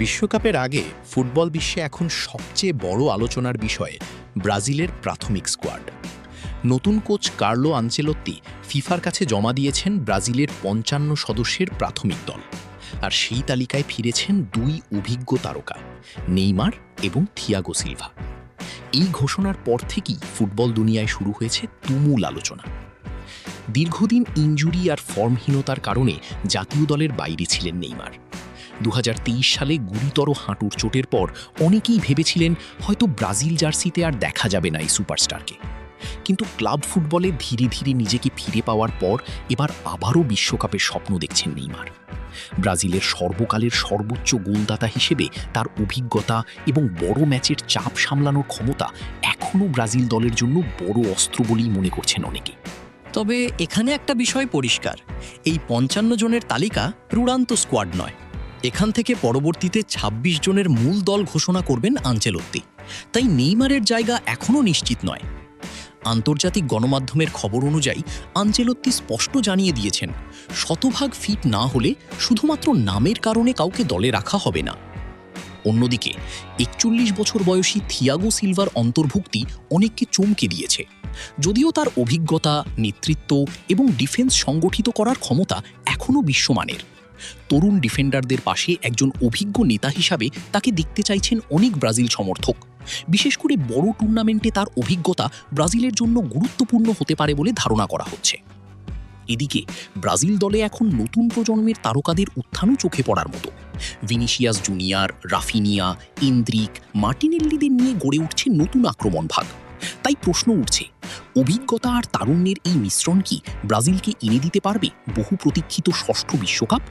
বিশ্বকাপের আগে ফুটবল বিশ্বে এখন সবচেয়ে বড় আলোচনার বিষয় ব্রাজিলের প্রাথমিক স্কোয়াড। নতুন কোচ কার্লো আনচেলোত্তি ফিফার কাছে জমা দিয়েছেন ব্রাজিলের ৫৫ সদস্যের প্রাথমিক দল। আর সেই তালিকায় ফিরেছেন দুই অভিজ্ঞ তারকা, নেইমার এবং থিয়াগো সিলভা। এই ঘোষণার পর থেকেই ফুটবল দুনিয়ায় শুরু হয়েছে তুমুল আলোচনা। দীর্ঘদিন ইনজুরি আর ফর্মহীনতার কারণে জাতীয় দলের বাইরে ছিলেন নেইমার। ২০২৩ সালে গুরুতর হাঁটুর চোটের পর অনেকেই ভেবেছিলেন হয়তো ব্রাজিল জার্সিতে আর দেখা যাবে না এই সুপারস্টারকে। কিন্তু ক্লাব ফুটবলে ধীরে ধীরে নিজেকে ফিরে পাওয়ার পর এবার আবারও বিশ্বকাপের স্বপ্ন দেখছেন নেইমার। ব্রাজিলের সর্বকালের সর্বোচ্চ গোলদাতা হিসেবে তার অভিজ্ঞতা এবং বড় ম্যাচের চাপ সামলানোর ক্ষমতা এখনও ব্রাজিল দলের জন্য বড় অস্ত্র বলেই মনে করছেন অনেকে। তবে এখানে একটা বিষয় পরিষ্কার, এই ৫৫ জনের তালিকা চূড়ান্ত স্কোয়াড নয়। এখান থেকে পরবর্তীতে ২৬ জনের মূল দল ঘোষণা করবেন আনচেলোত্তি। তাই নেইমারের জায়গা এখনও নিশ্চিত নয়। আন্তর্জাতিক গণমাধ্যমের খবর অনুযায়ী আনচেলোত্তি স্পষ্ট জানিয়ে দিয়েছেন, শতভাগ ফিট না হলে শুধুমাত্র নামের কারণে কাউকে দলে রাখা হবে না। অন্যদিকে ৪১ বছর বয়সী থিয়াগো সিলভার অন্তর্ভুক্তি অনেককে চমকে দিয়েছে। যদিও তার অভিজ্ঞতা, নেতৃত্ব এবং ডিফেন্স সংগঠিত করার ক্ষমতা এখনও বিশ্বমানের। তরুণ ডিফেন্ডারদের পাশে একজন অভিজ্ঞ নেতা হিসাবে তাকে দেখতে চাইছেন অনেক ব্রাজিল সমর্থক। বিশেষ করে বড় টুর্নামেন্টে তার অভিজ্ঞতা ব্রাজিলের জন্য গুরুত্বপূর্ণ হতে পারে বলে ধারণা করা হচ্ছে। এদিকে ব্রাজিল দলে এখন নতুন প্রজন্মের তারকাদের উত্থানও চোখে পড়ার মতো। ভিনিসিয়াস জুনিয়র, রাফিনিয়া, ইন্দ্রিক, মার্টিনেল্লিদের নিয়ে গড়ে উঠছে নতুন আক্রমণ ভাগ। তাই প্রশ্ন উঠছে, অভিজ্ঞতা আর তারুণ্যের এই মিশ্রণ কি ব্রাজিলকে এনে দিতে পারবে বহু প্রতীক্ষিত ষষ্ঠ বিশ্বকাপ?